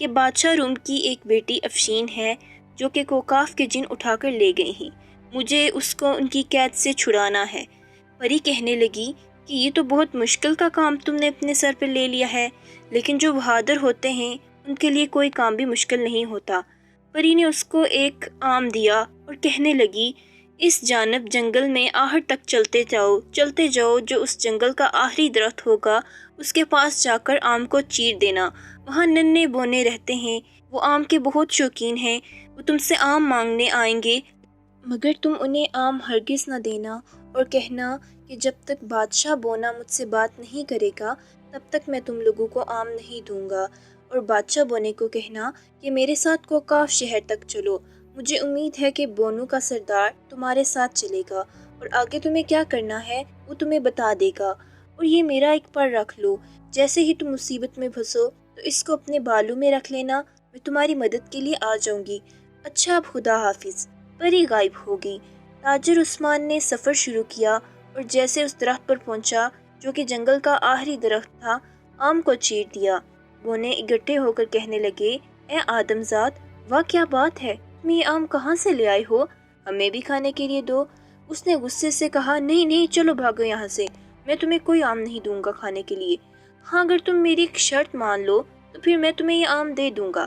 کہ بادشاہ روم کی ایک بیٹی افشین ہے جو کہ کوکاف کے جن اٹھا کر لے گئی ہیں، مجھے اس کو ان کی قید سے چھڑانا ہے۔ پری کہنے لگی کہ یہ تو بہت مشکل کا کام تم نے اپنے سر پہ لے لیا ہے، لیکن جو بہادر ہوتے ہیں ان کے لیے کوئی کام بھی مشکل نہیں ہوتا۔ پری نے اس کو ایک آم دیا اور کہنے لگی، اس جانب جنگل میں آخر تک چلتے جاؤ، جو اس جنگل کا آخری درخت ہوگا اس کے پاس جا کر آم کو چیر دینا۔ وہاں ننھے بونے رہتے ہیں، وہ آم کے بہت شوقین ہیں، وہ تم سے آم مانگنے آئیں گے، مگر تم انہیں آم ہرگز نہ دینا اور کہنا کہ جب تک بادشاہ بونا مجھ سے بات نہیں کرے گا تب تک میں تم لوگوں کو آم نہیں دوں گا، اور بادشاہ بونے کو کہنا کہ میرے ساتھ کوکاف شہر تک چلو، مجھے امید ہے کہ بونو کا سردار تمہارے ساتھ چلے گا اور آگے تمہیں کیا کرنا ہے وہ تمہیں بتا دے گا، اور یہ میرا ایک پر رکھ لو، جیسے ہی تم مصیبت میں پھنسو تو اس کو اپنے بالوں میں رکھ لینا، میں تمہاری مدد کے لیے آ جاؤں گی۔ اچھا اب خدا حافظ۔ پری غائب ہو گئی۔ تاجر عثمان نے سفر شروع کیا اور جیسے اس درخت پر پہنچا جو کہ جنگل کا آخری درخت تھا، آم کو چیر دیا۔ بونے اکٹھے ہو کر کہنے لگے، اے آدم زاد، واہ کیا بات ہے، تم یہ آم کہاں سے لے آئے ہو؟ ہمیں بھی کھانے کے لیے دو۔ اس نے غصے سے کہا، نہیں نہیں، چلو بھاگو یہاں سے، میں تمہیں کوئی آم نہیں دوں گا کھانے کے لیے۔ ہاں اگر تم میری ایک شرط مان لو تو پھر میں تمہیں یہ آم دے دوں گا۔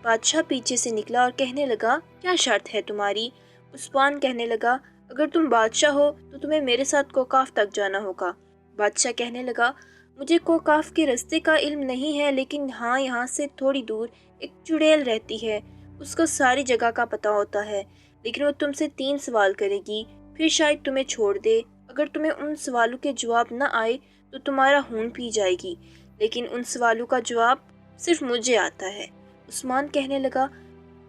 بادشاہ پیچھے سے نکلا اور کہنے لگا، کیا شرط ہے تمہاری؟ عثمان کہنے لگا، اگر تم بادشاہ ہو تو تمہیں میرے ساتھ کوکاف تک جانا ہوگا۔ بادشاہ کہنے لگا، مجھے کوکاف کے راستے کا علم نہیں ہے، لیکن ہاں یہاں سے تھوڑی دور ایک چڑیل رہتی ہے، اس کو ساری جگہ کا پتہ ہوتا ہے، لیکن وہ تم سے 3 سوال کرے گی، پھر شاید تمہیں چھوڑ دے۔ اگر تمہیں ان سوالوں کے جواب نہ آئے تو تمہارا خون پی جائے گی، لیکن ان سوالوں کا جواب صرف مجھے آتا ہے۔ عثمان کہنے لگا،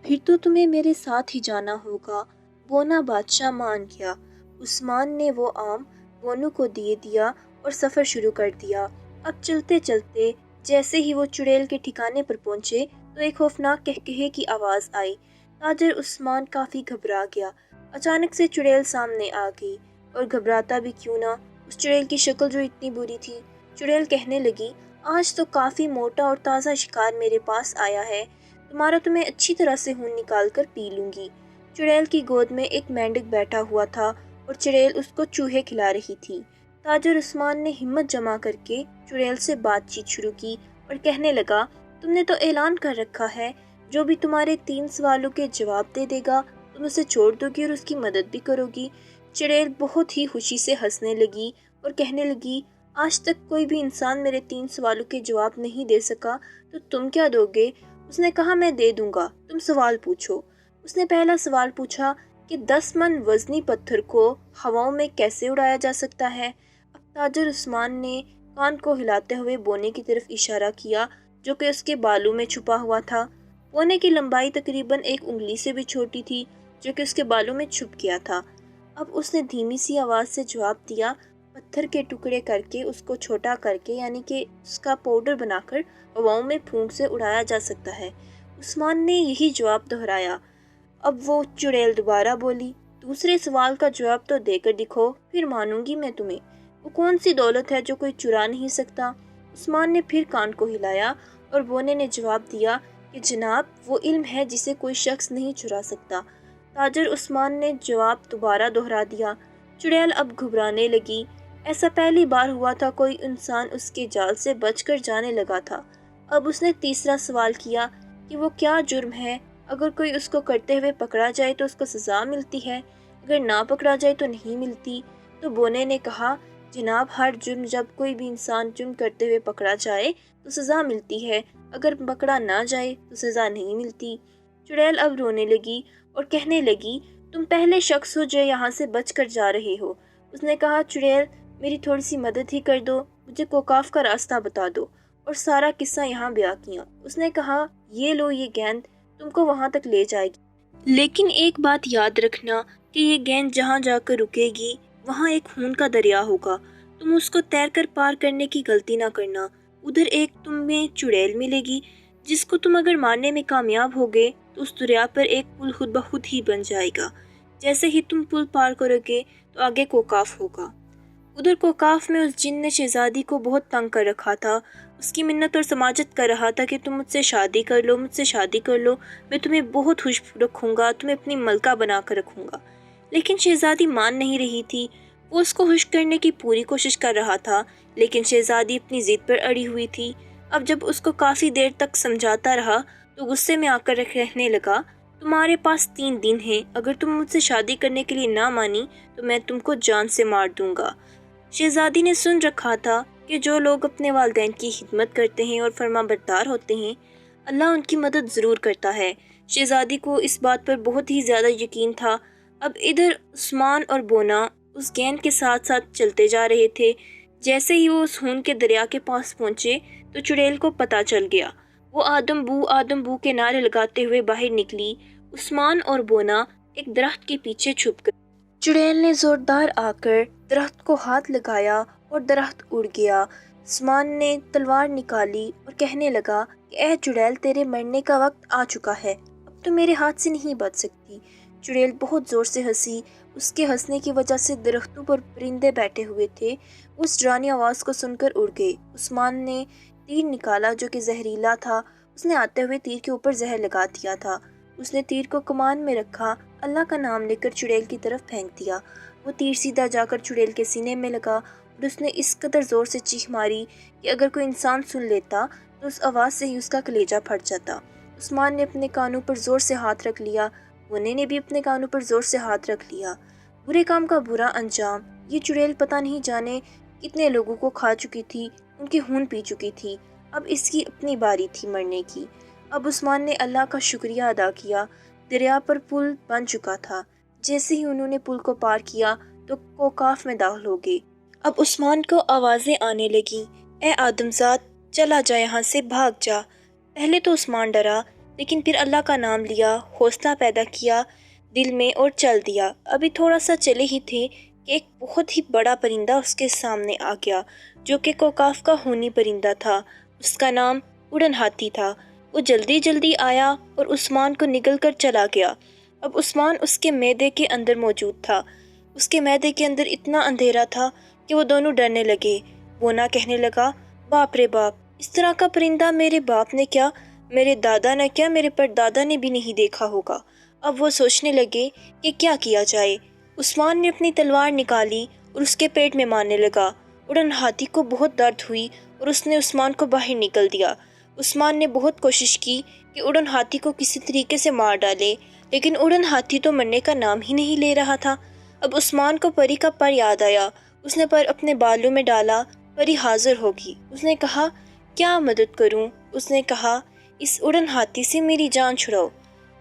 پھر تو تمہیں میرے ساتھ ہی جانا ہوگا۔ بونا بادشاہ مان گیا۔ عثمان نے وہ آم بونو کو دے دیا اور سفر شروع کر دیا۔ اب چلتے چلتے جیسے ہی وہ چڑیل کے ٹھکانے پر پہنچے تو ایک خوفناک کہکہے کی آواز آئی۔ تاجر عثمان کافی گھبرا گیا۔ اچانک سے چڑیل سامنے آ گئی، اور گھبراتا بھی کیوں نہ، اس چڑیل کی شکل جو اتنی بری تھی۔ چڑیل کہنے لگی، آج تو کافی موٹا اور تازہ شکار میرے پاس آیا ہے، تمہارا تو میں اچھی طرح سے خون نکال کر پی لوں گی۔ چڑیل کی گود میں ایک مینڈک بیٹھا ہوا تھا اور چڑیل اس کو چوہے کھلا رہی تھی۔ تاجر عثمان نے ہمت جمع کر کے چڑیل سے بات چیت شروع کی اور کہنے لگا، تم نے تو اعلان کر رکھا ہے، جو بھی تمہارے 3 سوالوں کے جواب دے دے گا تم اسے چھوڑ دو گی اور اس کی مدد بھی کرو گی۔ چڑیل بہت ہی خوشی سے ہنسنے لگی اور کہنے لگی، آج تک کوئی بھی انسان میرے 3 سوالوں کے جواب نہیں دے سکا تو تم کیا دو گے؟ اس نے کہا، میں دے دوں گا، تم سوال پوچھو۔ اس نے پہلا سوال پوچھا کہ 10 من وزنی پتھر کو ہواؤں میں کیسے اڑایا جا سکتا ہے؟ اب تاجر عثمان نے کان کو ہلاتے ہوئے بونے کی طرف اشارہ کیا جو کہ اس کے بالوں میں چھپا ہوا تھا۔ بونے کی لمبائی تقریباً 1 انگلی سے بھی چھوٹی تھی جو کہ اس کے بالوں میں چھپ گیا تھا۔ اب اس نے دھیمی سی آواز سے جواب دیا، پتھر کے ٹکڑے کر کے اس کو چھوٹا کر کے، یعنی کہ اس کا پاؤڈر بنا کر ہواؤں میں پھونک سے اڑایا جا سکتا ہے۔ عثمان نے یہی جواب دہرایا۔ اب وہ چڑیل دوبارہ بولی، دوسرے سوال کا جواب تو دے کر دکھو، پھر مانوں گی میں تمہیں۔ وہ کون سی دولت ہے جو کوئی چرا نہیں سکتا؟ عثمان نے پھر کان کو ہلایا اور بونے نے جواب دیا کہ جناب، وہ علم ہے جسے کوئی شخص نہیں چرا سکتا۔ تاجر عثمان نے جواب دوبارہ دہرا دیا۔ چڑیل اب گھبرانے لگی۔ ایسا پہلی بار ہوا تھا کوئی انسان اس کے جال سے بچ کر جانے لگا تھا۔ اب اس نے تیسرا سوال کیا کہ وہ کیا جرم ہے؟ اگر کوئی اس کو کرتے ہوئے پکڑا جائے تو اس کو سزا ملتی ہے، اگر نہ پکڑا جائے تو نہیں ملتی۔ تو بونے نے کہا، جناب، ہر جرم جب کوئی بھی انسان جرم کرتے ہوئے پکڑا جائے تو سزا ملتی ہے، اگر پکڑا نہ جائے تو سزا نہیں ملتی۔ چڑیل اب رونے لگی اور کہنے لگی، تم پہلے شخص ہو جو یہاں سے بچ کر جا رہے ہو۔ اس نے کہا، چڑیل، میری تھوڑی سی مدد ہی کر دو، مجھے کوکاف کا راستہ بتا دو، اور سارا قصہ یہاں بیان کیا۔ اس نے کہا، یہ لو، یہ گیند تم کو وہاں تک لے جائے گی، لیکن ایک بات یاد رکھنا کہ یہ گیند جہاں جا کر رکے گی وہاں ایک خون کا دریا ہوگا، تم اس کو تیر کر پار کرنے کی غلطی نہ کرنا۔ ادھر ایک تمہیں چڑیل ملے گی جس کو تم اگر مارنے میں کامیاب ہوگے تو اس دریا پر ایک پل خود بخود ہی بن جائے گا، جیسے ہی تم پل پار کرو گے تو آگے کوکاف ہوگا۔ ادھر کوکاف میں اس جن نے شہزادی کو بہت تنگ کر رکھا تھا، اس کی منت اور سماجت کر رہا تھا کہ تم مجھ سے شادی کر لو، مجھ سے شادی کر لو، میں تمہیں بہت خوش رکھوں گا، تمہیں اپنی ملکہ بنا کر رکھوں گا۔ لیکن شہزادی مان نہیں رہی تھی۔ وہ اس کو خوش کرنے کی پوری کوشش کر رہا تھا، لیکن شہزادی اپنی ضد پر اڑی ہوئی تھی۔ اب جب اس کو کافی دیر تک سمجھاتا رہا تو غصے میں آ کر کہنے لگا، تمہارے پاس 3 دن ہیں، اگر تم مجھ سے شادی کرنے کے لیے نہ مانی تو میں تم کو جان سے مار دوں گا۔ شہزادی نے سن رکھا تھا کہ جو لوگ اپنے والدین کی خدمت کرتے ہیں اور فرما بردار ہوتے ہیں، اللہ ان کی مدد ضرور کرتا ہے۔ شہزادی کو اس بات پر بہت ہی زیادہ یقین تھا۔ اب ادھر عثمان اور بونا اس گیند کے ساتھ ساتھ چلتے جا رہے تھے۔ جیسے ہی وہ اس ہون کے دریا کے پاس پہنچے تو چڑیل کو پتہ چل گیا۔ وہ آدم بو کے نعرے لگاتے ہوئے باہر نکلی۔ عثمان اور بونا ایک درخت کے پیچھے چھپ گئے۔ چڑیل نے زوردار آ کر درخت کو ہاتھ لگایا اور درخت اڑ گیا۔ عثمان نے تلوار نکالی اور کہنے لگا کہ اے چڑیل، تیرے مرنے کا وقت آ چکا ہے، اب تو میرے ہاتھ سے نہیں بچ سکتی۔ چڑیل بہت زور سے ہنسی۔ اس کے ہنسنے کی وجہ سے درختوں پر پرندے بیٹھے ہوئے تھے، اس ڈرانی آواز کو سن کر اڑ گئے۔ عثمان نے تیر نکالا جو کہ زہریلا تھا۔ اس نے آتے ہوئے تیر کے اوپر زہر لگا دیا تھا۔ اس نے تیر کو کمان میں رکھا، اللہ کا نام لے کر چڑیل کی طرف پھینک دیا۔ وہ تیر سیدھا جا کر چڑیل کے سینے میں لگا اور اس نے اس قدر زور سے چیخ ماری کہ اگر کوئی انسان سن لیتا تو اس آواز سے ہی اس کا کلیجہ پھٹ جاتا۔ عثمان نے اپنے کانوں پر زور سے ہاتھ رکھ لیا، بونے نے بھی اپنے کانوں پر زور سے ہاتھ رکھ لیا۔ برے کام کا برا انجام۔ یہ چڑیل پتہ نہیں جانے کتنے لوگوں کو کھا چکی تھی، ان کی خون پی چکی تھی۔ اب اس کی اپنی باری تھی مرنے کی۔ اب عثمان نے اللہ کا شکریہ ادا کیا۔ دریا پر پل بن چکا تھا۔ جیسے ہی انہوں نے پل کو پار کیا تو کوکاف میں داخل ہو گئے۔ اب عثمان کو آوازیں آنے لگیں، اے آدمزاد، چلا جا یہاں سے، بھاگ جا۔ پہلے تو عثمان ڈرا، لیکن پھر اللہ کا نام لیا، حوصلہ پیدا کیا دل میں اور چل دیا۔ ابھی تھوڑا سا چلے ہی تھے کہ ایک بہت ہی بڑا پرندہ اس کے سامنے آ گیا، جو کہ کوکاف کا خونی پرندہ تھا۔ اس کا نام اڑن ہاتھی تھا۔ وہ جلدی جلدی آیا اور عثمان کو نگل کر چلا گیا۔ اب عثمان اس کے معدے کے اندر موجود تھا۔ اس کے معدے کے اندر اتنا اندھیرا تھا کہ وہ دونوں ڈرنے لگے۔ بونا کہنے لگا، باپ رے باپ، اس طرح کا پرندہ میرے باپ نے کیا، میرے دادا نے کیا، میرے پردادا نے بھی نہیں دیکھا ہوگا۔ اب وہ سوچنے لگے کہ کیا کیا جائے۔ عثمان نے اپنی تلوار نکالی اور اس کے پیٹ میں مارنے لگا۔ اڑن ہاتھی کو بہت درد ہوئی اور اس نے عثمان کو باہر نکل دیا۔ عثمان نے بہت کوشش کی کہ اڑن ہاتھی کو کسی طریقے سے مار ڈالے، لیکن اڑن ہاتھی تو مرنے کا نام ہی نہیں لے رہا تھا۔ اب عثمان کو پری کا پر یاد آیا۔ اس نے پر اپنے بالوں میں ڈالا، پری حاضر ہوگی۔ اس نے کہا، کیا مدد کروں؟ اس نے کہا، اس اڑن ہاتھی سے میری جان چھڑاؤ۔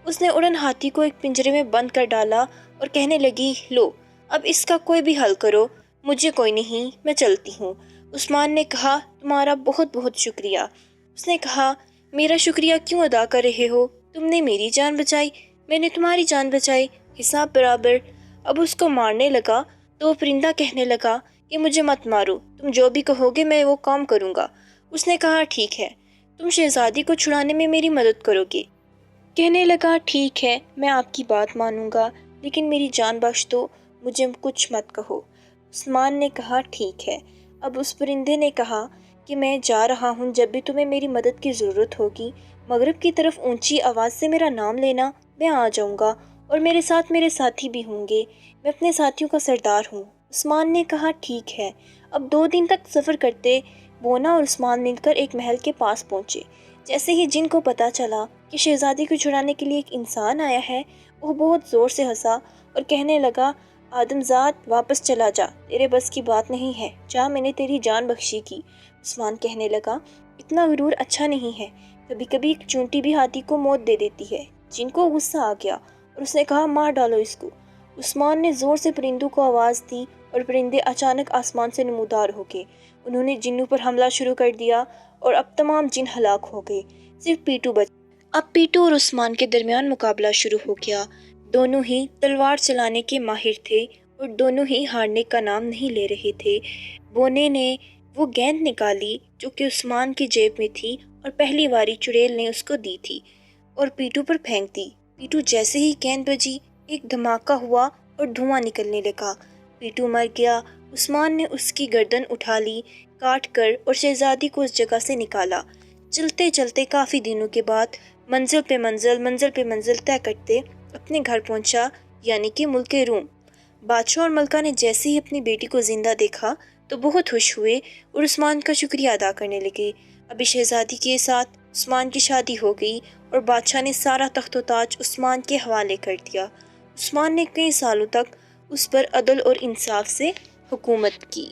اس نے اڑن ہاتھی کو ایک پنجرے میں بند کر ڈالا اور کہنے لگی، لو، اب اس کا کوئی بھی حل کرو، مجھے کوئی نہیں، میں چلتی ہوں۔ عثمان نے کہا، تمہارا بہت بہت شکریہ۔ اس نے کہا، میرا شکریہ کیوں ادا کر رہے ہو؟ تم نے میری جان بچائی، میں نے تمہاری جان بچائی، حساب برابر۔ اب اس کو مارنے لگا تو وہ پرندہ کہنے لگا کہ مجھے مت مارو، تم جو بھی کہو گے میں وہ کام کروں گا۔ اس نے کہا، ٹھیک ہے، تم شہزادی کو چھڑانے میں میری مدد کرو گے۔ کہنے لگا، ٹھیک ہے، میں آپ کی بات مانوں گا، لیکن میری جان بخش دو، مجھے کچھ مت کہو۔ عثمان نے کہا، ٹھیک ہے۔ اب اس پرندے نے کہا کہ میں جا رہا ہوں، جب بھی تمہیں میری مدد کی ضرورت ہوگی، مغرب کی طرف اونچی آواز سے میرا نام لینا، میں آ جاؤں گا، اور میرے ساتھ میرے ساتھی بھی ہوں گے، میں اپنے ساتھیوں کا سردار ہوں۔ عثمان نے کہا، ٹھیک ہے۔ اب 2 دن تک سفر کرتے بونا اور عثمان مل کر ایک محل کے پاس پہنچے۔ جیسے ہی جن کو پتہ چلا کہ شہزادی کو چھڑانے کے لیے ایک انسان آیا ہے، وہ بہت زور سے ہنسا اور کہنے لگا، آدمزاد، واپس چلا جا، تیرے بس کی بات نہیں ہے، جا، میں نے تیری جان بخشی کی۔ عثمان کہنے لگا، اتنا غرور اچھا نہیں ہے، کبھی کبھی ایک چونٹی بھی ہاتھی کو موت دے دیتی ہے۔ جن کو غصہ آ گیا اور اس نے کہا، مار ڈالو اس کو۔ عثمان نے زور سے پرندوں کو آواز دی اور پرندے اچانک آسمان سے نمودار ہو گئے۔ انہوں نے جنوں پر حملہ شروع کر دیا اور اب تمام جن ہلاک ہو گئے، صرف پیٹو بچ۔ اب پیٹو اور عثمان کے درمیان مقابلہ شروع ہو گیا۔ دونوں ہی تلوار چلانے کے ماہر تھے اور دونوں ہی ہارنے کا نام نہیں لے رہے تھے۔ بونے نے وہ گیند نکالی جو کہ عثمان کی جیب میں تھی اور پہلی باری چڑیل نے اس کو دی تھی اور پیٹو پر پھینک دی۔ پیٹو جیسے ہی گیند بجی، ایک دھماکہ ہوا اور دھواں نکلنے لگا۔ پیٹو مر گیا عثمان نے اس کی گردن اٹھا لی، کاٹ کر، اور شہزادی کو اس جگہ سے نکالا۔ چلتے چلتے کافی دنوں کے بعد منزل پہ منزل طے کرتے اپنے گھر پہنچا، یعنی کہ ملک روم۔ بادشاہ اور ملکہ نے جیسے ہی اپنی بیٹی کو زندہ دیکھا تو بہت خوش ہوئے اور عثمان کا شکریہ ادا کرنے لگے۔ ابھی شہزادی کے ساتھ عثمان کی شادی ہو گئی اور بادشاہ نے سارا تخت و تاج عثمان کے حوالے کر دیا۔ عثمان نے کئی سالوں تک اس پر عدل اور انصاف سے حکومت کی۔